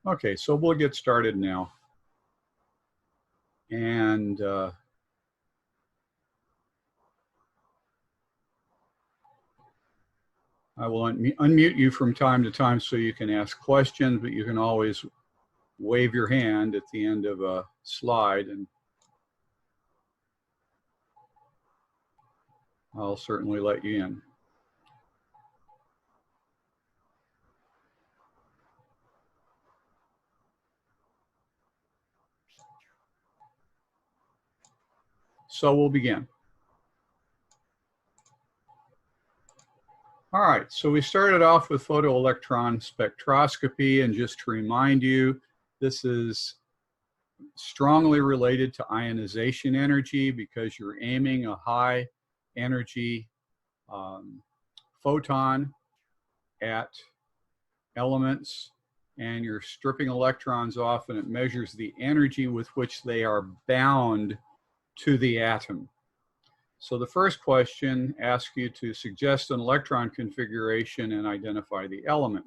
Okay, so we'll get started now. And I will unmute you from time to time so you can ask questions, but you can always wave your hand at the end of a slide and I'll certainly let you in. So we'll begin. All right, so we started off with photoelectron spectroscopy, and just to remind you, this is strongly related to ionization energy because you're aiming a high energy photon at elements and you're stripping electrons off, and it measures the energy with which they are bound to the atom. So the first question asks you to suggest an electron configuration and identify the element.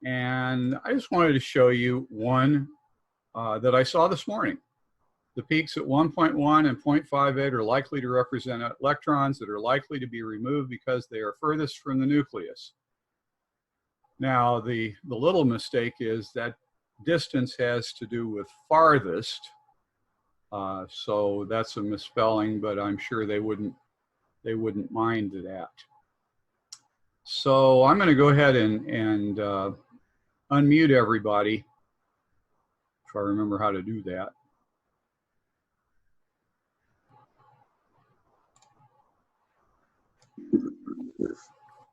And I just wanted to show you one that I saw this morning. The peaks at 1.1 and 0.58 are likely to represent electrons that are likely to be removed because they are furthest from the nucleus. Now, the little mistake is that distance has to do with farthest. So that's a misspelling, but I'm sure they wouldn't mind that. So I'm going to go ahead and unmute everybody, if I remember how to do that.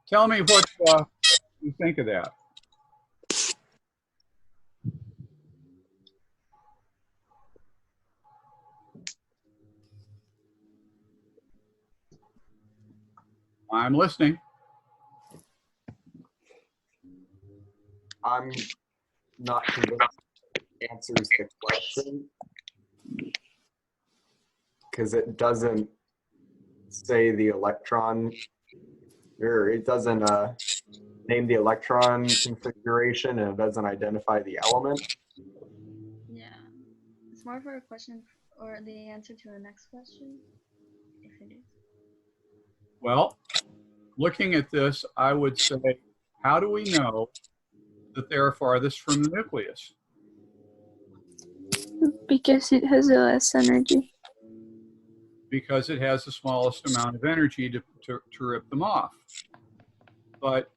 Tell me what you think of that. I'm listening. I'm not convinced it answers the question because it doesn't say the electron, or it doesn't name the electron configuration, and it doesn't identify the element. Yeah, it's more for a question or the answer to the next question, if it is. Well, looking at this, I would say, how do we know that they are farthest from the nucleus? Because it has the less energy. Because it has the smallest amount of energy to rip them off. But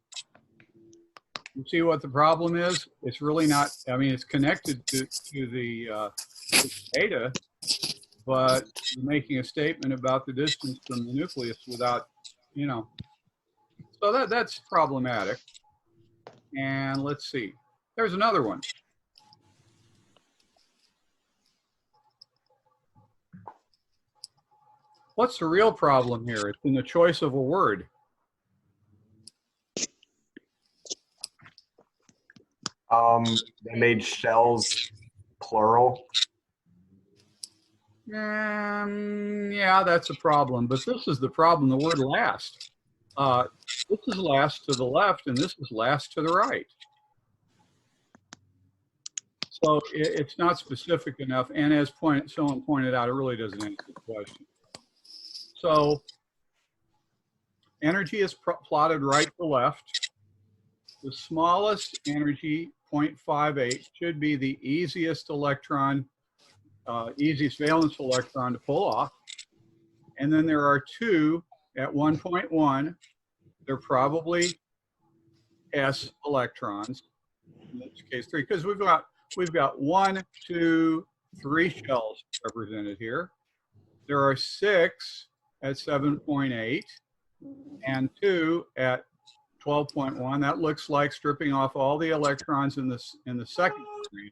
you see what the problem is? It's really not, I mean, it's connected to the data, but you're making a statement about the distance from the nucleus without, you know. So that's problematic. And let's see. There's another one. What's the real problem here? It's in the choice of a word. They made shells plural. Yeah, that's a problem. But this is the problem, the word last. This is last to the left, and this is last to the right. So it's not specific enough. And as someone pointed out, it really doesn't answer the question. So energy is plotted right to left. The smallest energy, 0.58, should be the easiest electron, easiest valence electron to pull off. And then there are two at 1.1. They're probably S electrons. In this case, three, because we've got 1, 2, 3 shells represented here. There are 6 at 7.8 and 2 at 12.1. That looks like stripping off all the electrons in the second screen.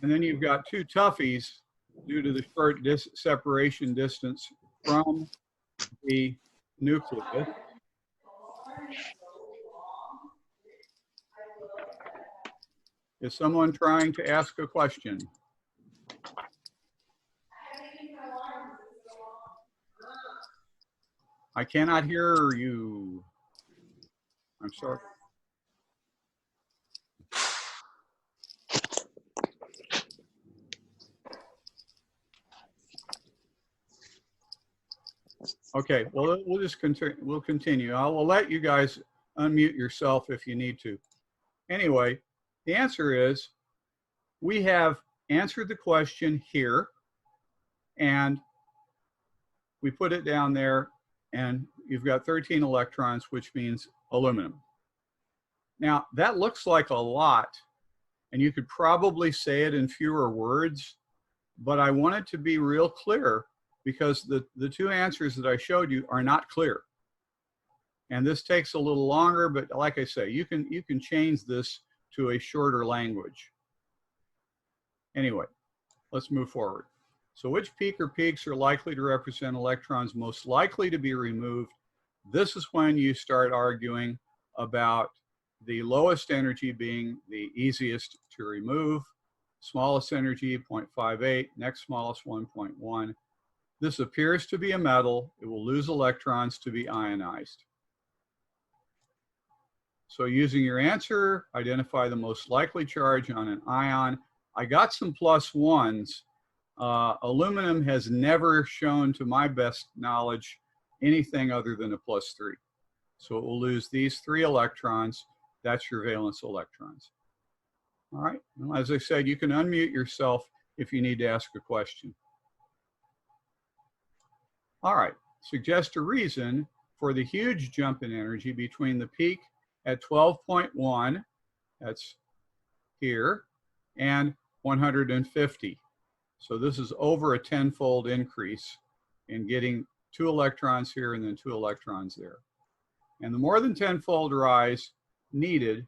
And then you've got 2 toughies due to the short separation distance from the nucleus. Is someone trying to ask a question? I cannot hear you. I'm sorry. Okay, well, we'll just continue. We'll continue. I will let you guys unmute yourself if you need to. Anyway, the answer is we have answered the question here, and we put it down there, and you've got 13 electrons, which means aluminum. Now, that looks like a lot, and you could probably say it in fewer words, but I want it to be real clear because the two answers that I showed you are not clear. And this takes a little longer, but like I say, you can change this to a shorter language. Anyway, let's move forward. So which peak or peaks are likely to represent electrons most likely to be removed? This is when you start arguing about the lowest energy being the easiest to remove, smallest energy 0.58, next smallest 1.1. This appears to be a metal. It will lose electrons to be ionized. So using your answer, identify the most likely charge on an ion. I got some plus ones. Aluminum has never shown, to my best knowledge, anything other than a +3. So it will lose these 3 electrons. That's your valence electrons. All right, well, as I said, you can unmute yourself if you need to ask a question. All right, suggest a reason for the huge jump in energy between the peak at 12.1, that's here, and 150. So this is over a 10-fold increase in getting 2 electrons here and then 2 electrons there. And the more than 10-fold rise needed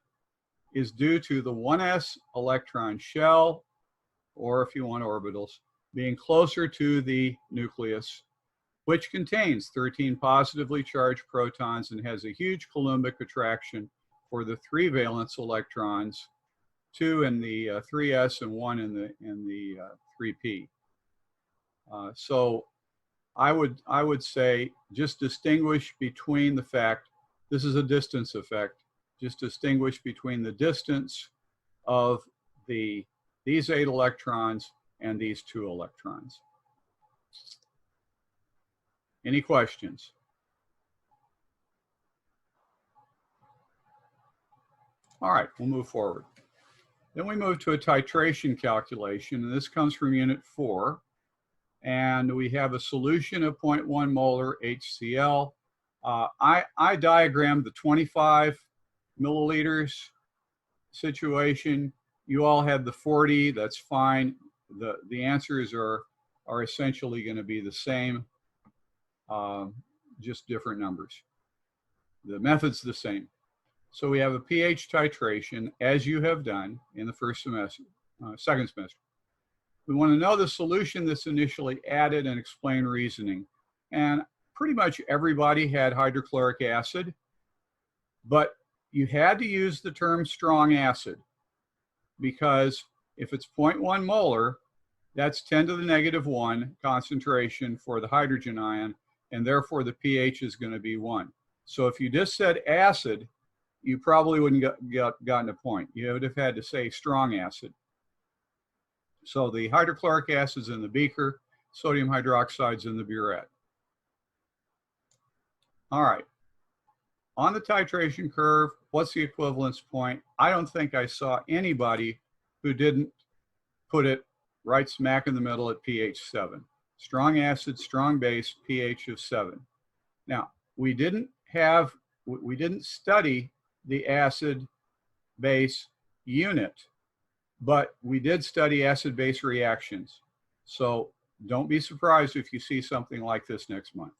is due to the 1s electron shell, or if you want orbitals, being closer to the nucleus, which contains 13 positively charged protons and has a huge Coulombic attraction for the 3 valence electrons, 2 in the 3s and 1 in the 3p. So I would say just distinguish between the fact, this is a distance effect, just distinguish between the distance of these 8 electrons and these 2 electrons. Any questions? All right, we'll move forward. Then we move to a titration calculation, and this comes from Unit 4. And we have a solution of 0.1 molar HCl. I diagrammed the 25 milliliters situation. You all had the 40, that's fine. The answers are essentially going to be the same, just different numbers. The method's the same. So we have a pH titration, as you have done in the first semester, second semester. We want to know the solution that's initially added and explain reasoning. And pretty much everybody had hydrochloric acid, but you had to use the term strong acid because if it's 0.1 molar, that's 10 to the negative 1 concentration for the hydrogen ion, and therefore the pH is going to be 1. So if you just said acid, you probably wouldn't gotten a point. You would have had to say strong acid. So the hydrochloric acid's in the beaker, sodium hydroxide's in the burette. All right. On the titration curve, what's the equivalence point? I don't think I saw anybody who didn't put it right smack in the middle at pH 7. Strong acid, strong base, pH of 7. Now, we didn't study the acid base unit, but we did study acid-base reactions. So don't be surprised if you see something like this next month.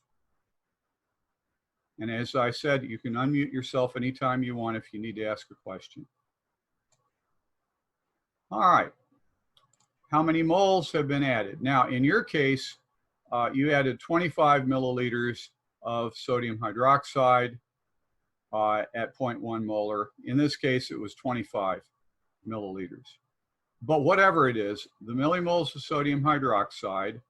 And as I said, you can unmute yourself anytime you want if you need to ask a question. All right. How many moles have been added? Now, in your case, you added 25 milliliters of sodium hydroxide at 0.1 molar. In this case, it was 25 milliliters. But whatever it is, the millimoles of sodium hydroxide,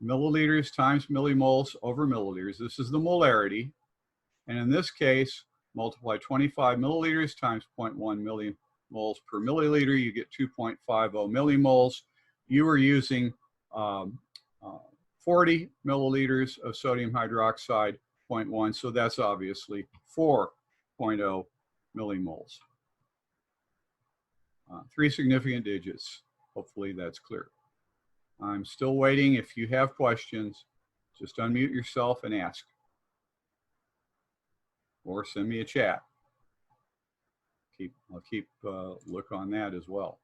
milliliters times millimoles over milliliters, this is the molarity. And in this case, multiply 25 milliliters times 0.1 millimoles per milliliter, you get 2.50 millimoles. You were using 40 milliliters of sodium hydroxide, 0.1. So that's obviously 4.0 millimoles. 3 significant digits. Hopefully that's clear. I'm still waiting. If you have questions, just unmute yourself and ask. Or send me a chat. I'll keep look on that as well.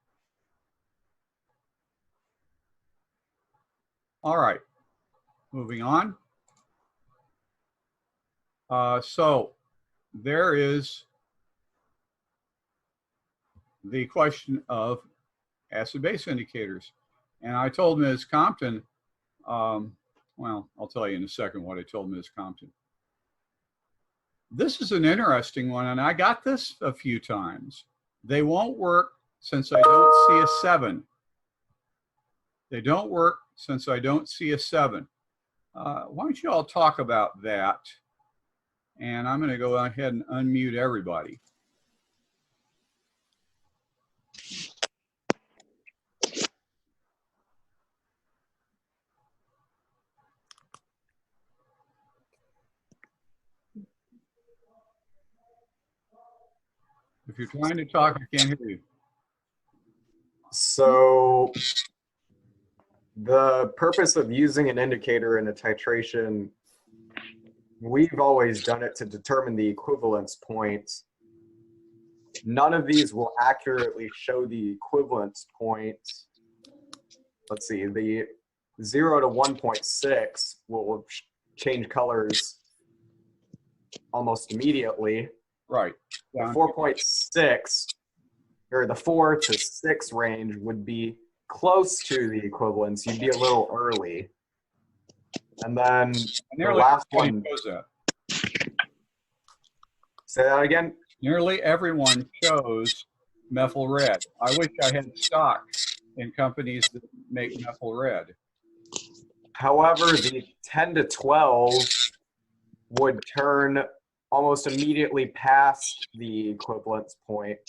All right, moving on. So there is the question of acid-base indicators. And I told Ms. Compton, well, I'll tell you in a second what I told Ms. Compton. This is an interesting one, and I got this a few times. They won't work since I don't see a 7. They don't work since I don't see a 7. Why don't you all talk about that? And I'm going to go ahead and unmute everybody. If you're trying to talk, I can't hear you. So the purpose of using an indicator in a titration, we've always done it to determine the equivalence points. None of these will accurately show the equivalence points. Let's see, the 0 to 1.6 will change colors almost immediately. Right. The 4.6 or the 4 to 6 range would be close to the equivalence. You'd be a little early. And then the last one. That. Say that again? Nearly everyone chose methyl red. I wish I had stock in companies that make methyl red. However, the 10 to 12 would turn almost immediately past the equivalence point.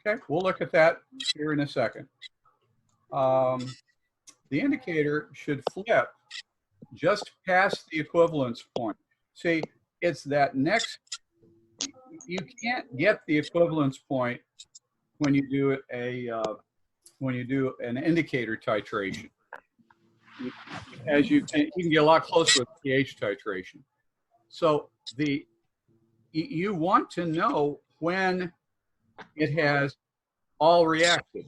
Okay, we'll look at that here in a second. The indicator should flip just past the equivalence point. See, it's that next, you can't get the equivalence point when you do an indicator titration. As you can get a lot closer with pH titration. So you want to know when it has all reacted.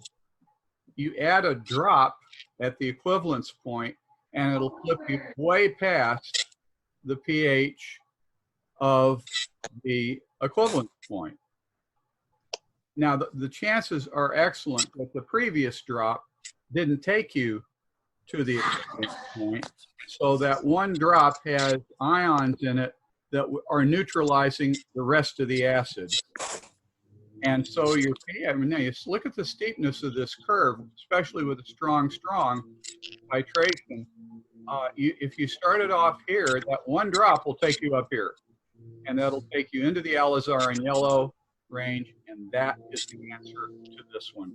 You add a drop at the equivalence point and it'll flip you way past the pH of the equivalence point. Now the chances are excellent that the previous drop didn't take you to the equivalence point, so that one drop has ions in it that are neutralizing the rest of the acid. And so you look at the steepness of this curve, especially with a strong titration. If you started off here, that one drop will take you up here, and that'll take you into the alizarin yellow range, and that is the answer to this one.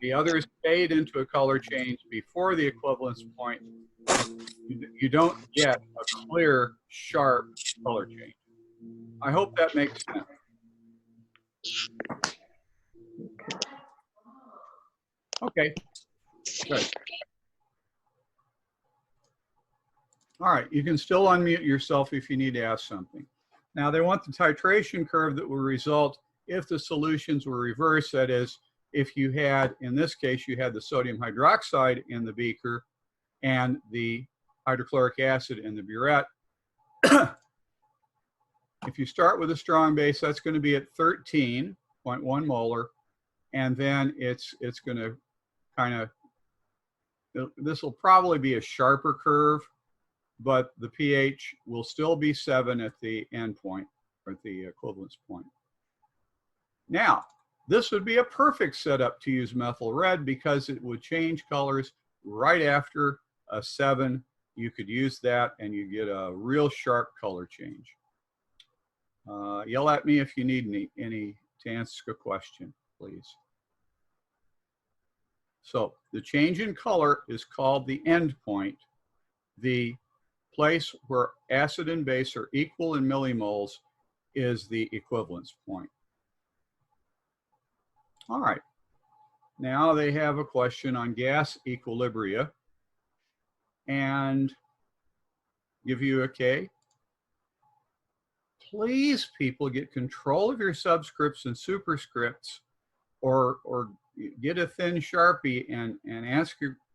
The others fade into a color change before the equivalence point. You don't get a clear, sharp color change. I hope that makes sense. Okay, good. All right, you can still unmute yourself if you need to ask something. Now they want the titration curve that will result if the solutions were reversed. That is, if you had, in this case, you had the sodium hydroxide in the beaker and the hydrochloric acid in the burette. If you start with a strong base, that's going to be at 13.1 molar, and then it's going to kind of, this will probably be a sharper curve, but the pH will still be 7 at the end point, or at the equivalence point. Now, this would be a perfect setup to use methyl red because it would change colors right after a 7. You could use that and you get a real sharp color change. Yell at me if you need any to ask a question, please. So the change in color is called the end point. The place where acid and base are equal in millimoles is the equivalence point. All right. Now they have a question on gas equilibria and give you a K. Please, people, get control of your subscripts and superscripts, or get a thin Sharpie and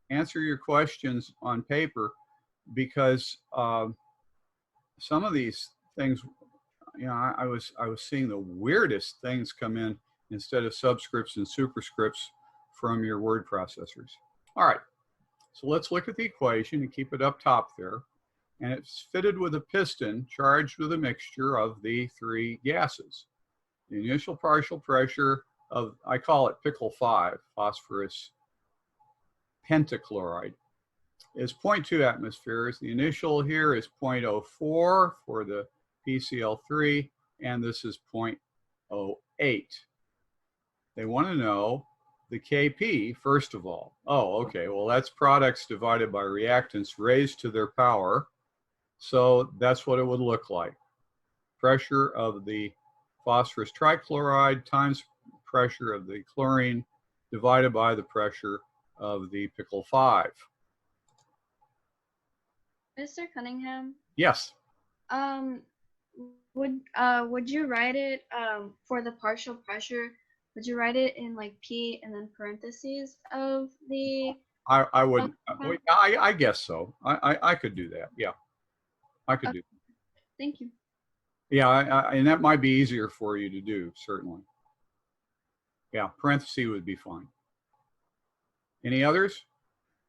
answer your questions on paper, because some of these things, you know, I was seeing the weirdest things come in instead of subscripts and superscripts from your word processors. All right, so let's look at the equation and keep it up top there. And it's fitted with a piston charged with a mixture of the three gases. The initial partial pressure of, I call it pickle 5, phosphorus pentachloride, is 0.2 atmospheres. The initial here is 0.04 for the PCl3, and this is 0.08. They want to know the Kp, first of all. Oh, okay, well, that's products divided by reactants raised to their power. So that's what it would look like. Pressure of the phosphorus trichloride times pressure of the chlorine divided by the pressure of the pickle 5. Mr. Cunningham, Yes. would you write it for the partial pressure? Would you write it in like P and then parentheses of the? I would. I guess so. I could do that. Yeah, I could do that. Thank you. Yeah, and that might be easier for you to do, certainly. Yeah, parentheses would be fine. Any others?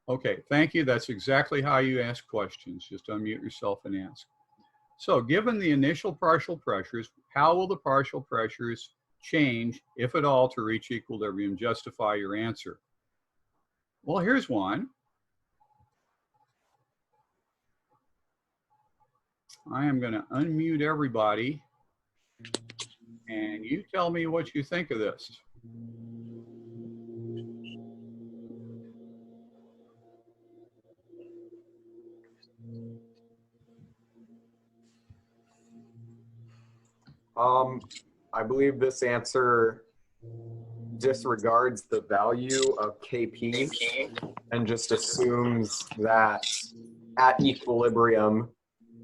Okay, thank you. That's exactly how you ask questions. Just unmute yourself and ask. So given the initial partial pressures, how will the partial pressures change, if at all, to reach equilibrium? Justify your answer. Well, here's one. I am going to unmute everybody, and you tell me what you think of this. I believe this answer disregards the value of Kp and just assumes that at equilibrium,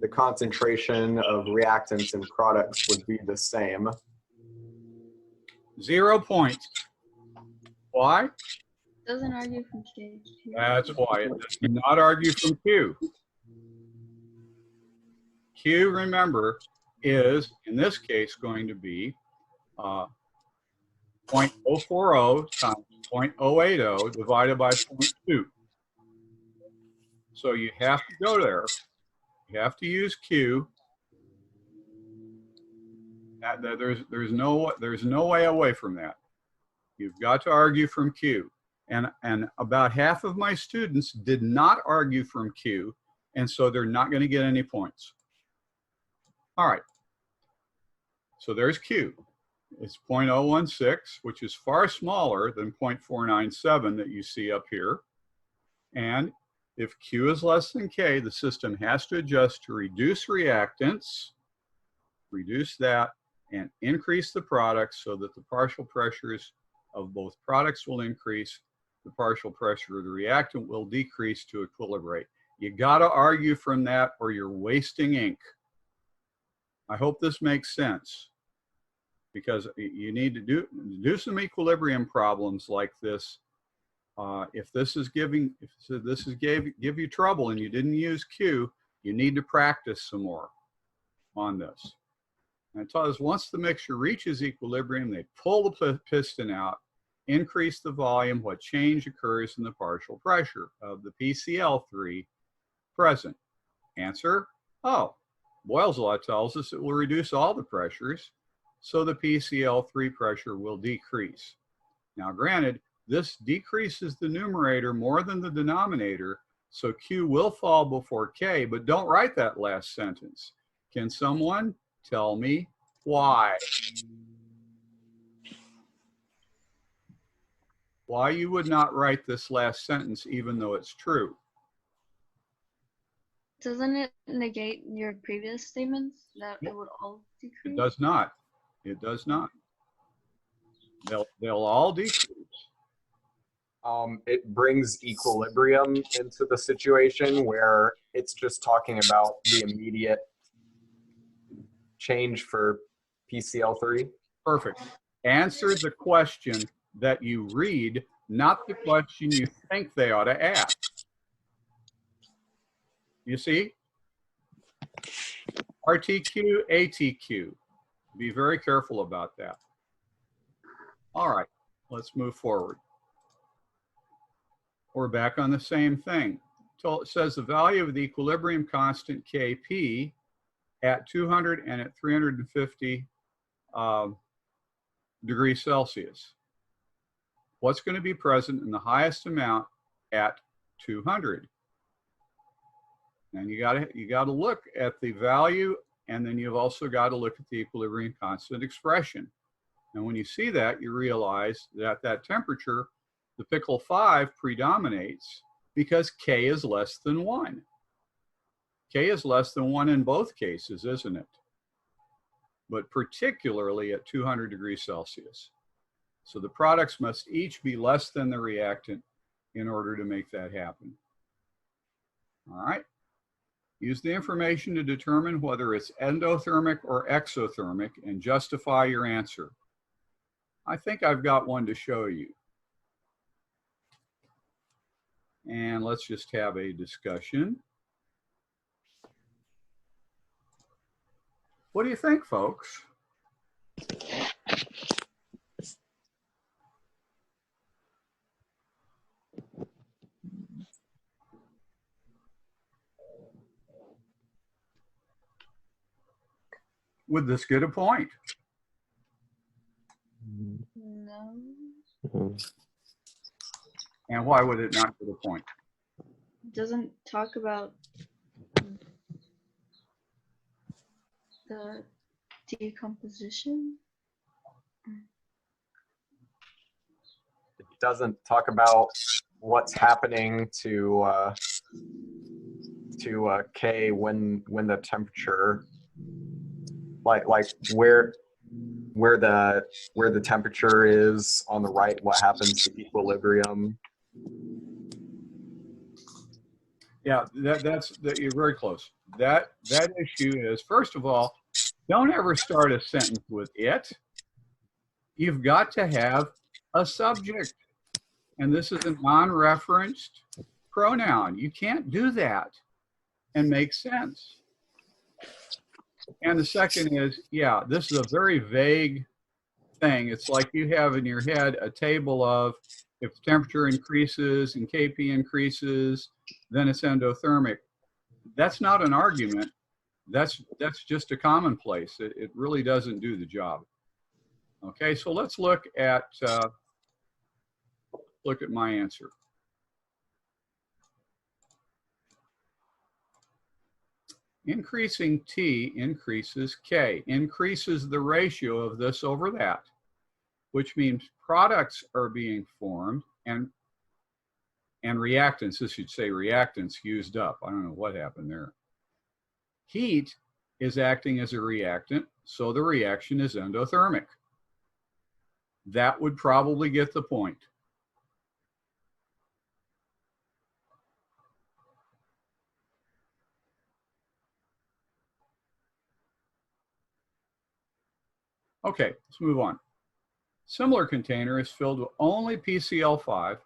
the concentration of reactants and products would be the same. 0 points. Why? Doesn't argue from K. That's why. It does not argue from Q. Q, remember, is, in this case, going to be 0.040 times 0.080 divided by 0.2. So you have to go there. You have to use Q. There's no way away from that. You've got to argue from Q. And about half of my students did not argue from Q, and so they're not going to get any points. All right. So there's Q. It's 0.016, which is far smaller than 0.497 that you see up here. And if Q is less than K, the system has to adjust to reduce reactants, reduce that, and increase the products so that the partial pressures of both products will increase, the partial pressure of the reactant will decrease to equilibrate. You got to argue from that or you're wasting ink. I hope this makes sense, because you need to do some equilibrium problems like this. If this is give you trouble and you didn't use Q, you need to practice some more on this. And it tells us once the mixture reaches equilibrium, they pull the piston out, increase the volume. What change occurs in the partial pressure of the PCl3 present? Answer: oh, Boyle's law tells us it will reduce all the pressures, so the PCl3 pressure will decrease. Now, granted, this decreases the numerator more than the denominator, so Q will fall before K, but don't write that last sentence. Can someone tell me why? why you would not write this last sentence even though it's true. Doesn't it negate your previous statements that Nope. it would all decrease? It does not. It does not. They'll all decrease. It brings equilibrium into the situation where it's just talking about the immediate change for PCl3. Perfect. Answer the question that you read, not the question you think they ought to ask. You see? RTQ, ATQ. Be very careful about that. All right, let's move forward. We're back on the same thing. So it says the value of the equilibrium constant Kp at 200 and at 350 degrees Celsius. What's going to be present in the highest amount at 200? And you got to look at the value, and then you've also got to look at the equilibrium constant expression. And when you see that, you realize that that temperature, the pickle 5 predominates because K is less than 1. K is less than 1 in both cases, isn't it? But particularly at 200 degrees Celsius. So the products must each be less than the reactant in order to make that happen. All right. Use the information to determine whether it's endothermic or exothermic and justify your answer. I think I've got one to show you. And let's just have a discussion. What do you think, folks? Would this get a point? No. And why would it not get a point? It doesn't talk about the decomposition. It doesn't talk about what's happening to K when the temperature, like where the temperature is on the right, what happens to equilibrium. Yeah, you're very close. That issue is, first of all, don't ever start a sentence with it. You've got to have a subject. And this is a non-referenced pronoun. You can't do that and make sense. And the second is, yeah, this is a very vague thing. It's like you have in your head a table of if the temperature increases and Kp increases, then it's endothermic. That's not an argument. That's just a commonplace. It really doesn't do the job. Okay, so let's look at my answer. Increasing T increases K, increases the ratio of this over that, which means products are being formed and reactants, this should say reactants used up. I don't know what happened there. Heat is acting as a reactant, so the reaction is endothermic. That would probably get the point. Okay, let's move on. Similar container is filled with only PCl5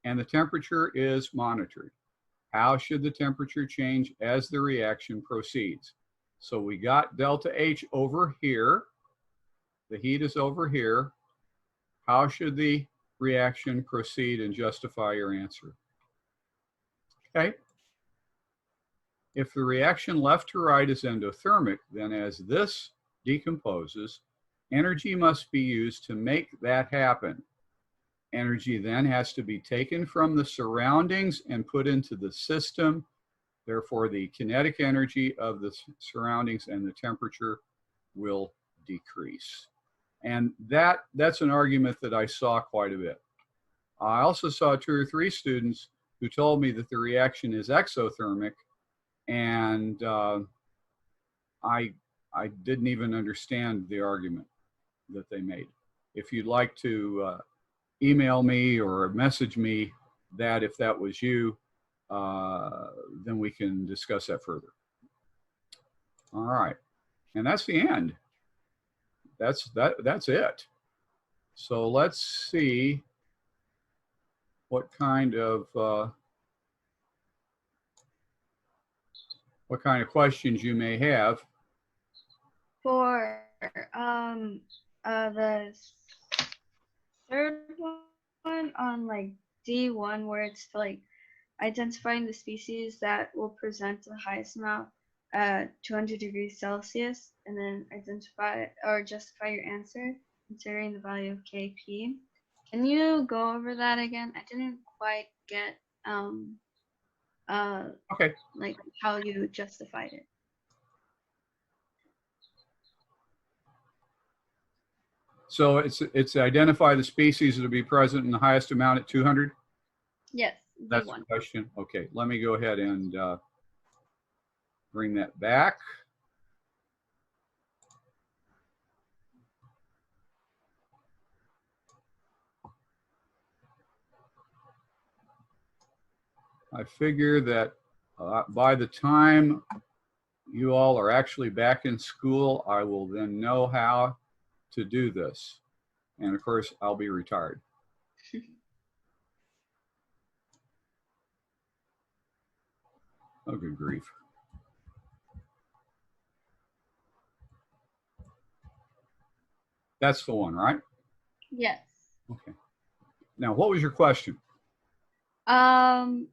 and the temperature is monitored. How should the temperature change as the reaction proceeds? So we got delta H over here. The heat is over here. How should the reaction proceed and justify your answer? Okay. If the reaction left to right is endothermic, then as this decomposes, energy must be used to make that happen. Energy then has to be taken from the surroundings and put into the system. Therefore, the kinetic energy of the surroundings and the temperature will decrease. And that's an argument that I saw quite a bit. I also saw 2 or 3 students who told me that the reaction is exothermic, and I didn't even understand the argument that they made. If you'd like to email me or message me that if that was you, then we can discuss that further. All right, and that's the end. That's it. So let's see what kind of questions you may have. For the third one on like D1, where it's like identifying the species that will present the highest amount at 200 degrees Celsius, and then identify or justify your answer considering the value of Kp. Can you go over that again? I didn't quite get Okay. like how you justified it. So it's identify the species that will be present in the highest amount at 200? Yes, That's D1. the question. Okay, let me go ahead and bring that back. I figure that by the time you all are actually back in school, I will then know how to do this. And of course, I'll be retired. Oh, good grief. That's the one, right? Yes. Okay. Now, what was your question? I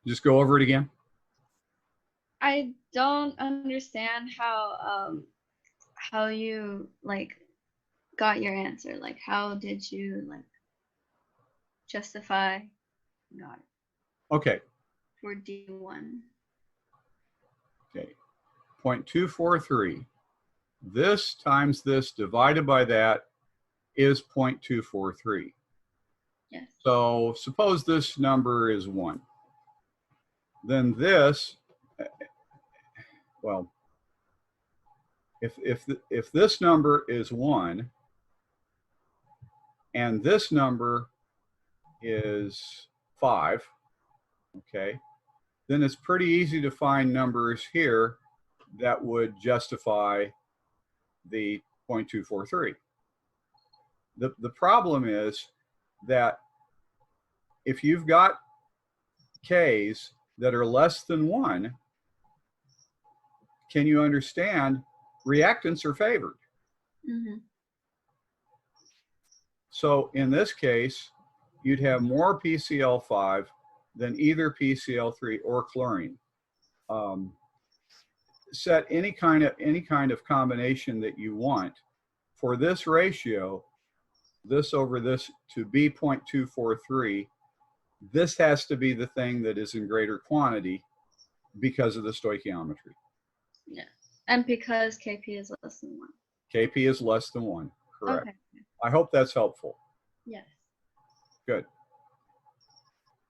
Just go over it again. don't understand how you like got your answer. Like, how did you like justify got it Okay. for D1? Okay. 0.243. This times this divided by that is 0.243. Yes. So suppose this number is 1. Then this, well, if this number is 1 and this number is 5, okay, then it's pretty easy to find numbers here that would justify the 0.243. The problem is that if you've got K's that are less than 1, can you understand reactants are favored? Mm-hmm. So in this case, you'd have more PCl5 than either PCl3 or chlorine. Set any kind of combination that you want. For this ratio, this over this to be 0.243, this has to be the thing that is in greater quantity because of the stoichiometry. Yeah. And because Kp is less than 1. Kp is less than 1, correct. Okay. I hope that's helpful. Yes. Good.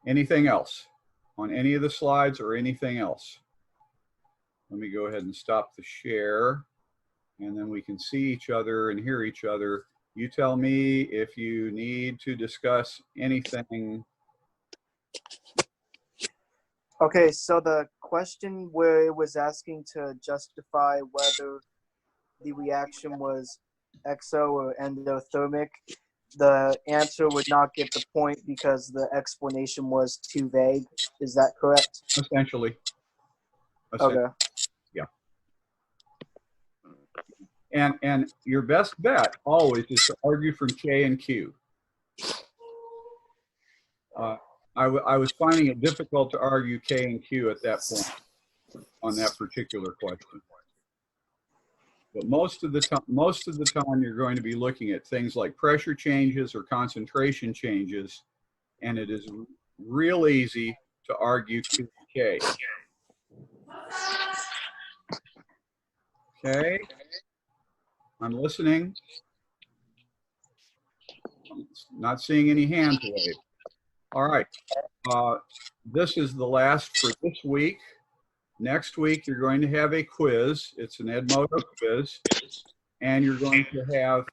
Anything else on any of the slides or anything else? Let me go ahead and stop the share, and then we can see each other and hear each other. You tell me if you need to discuss anything. Okay, so the question where it was asking to justify whether the reaction was exo or endothermic, the answer would not get the point because the explanation was too vague. Is that correct? Essentially. Okay. Yeah. And your best bet always is to argue from K and Q. I was finding it difficult to argue K and Q at that point on that particular question. But most of the time you're going to be looking at things like pressure changes or concentration changes, and it is real easy to argue Q and K. Okay, I'm listening. I'm not seeing any hands waved. All right. This is the last for this week. Next week, you're going to have a quiz. It's an Edmodo quiz. And you're going to have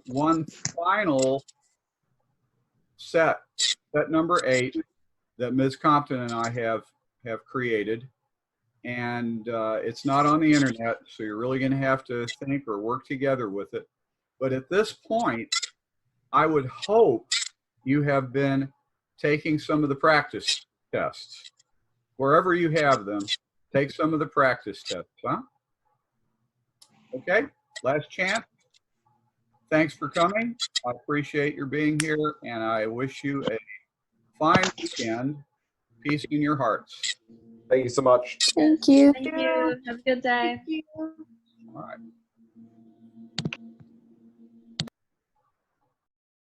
one final set number 8, that Ms. Compton and I have created. And it's not on the internet, so you're really going to have to think or work together with it. But at this point, I would hope you have been taking some of the practice tests. Wherever you have them, take some of the practice tests, huh? Okay, last chance. Thanks for coming. I appreciate your being here, and I wish you a fine weekend. Peace in your hearts. Thank you so much. Thank you. Thank you. Have a good day. Thank you. All right.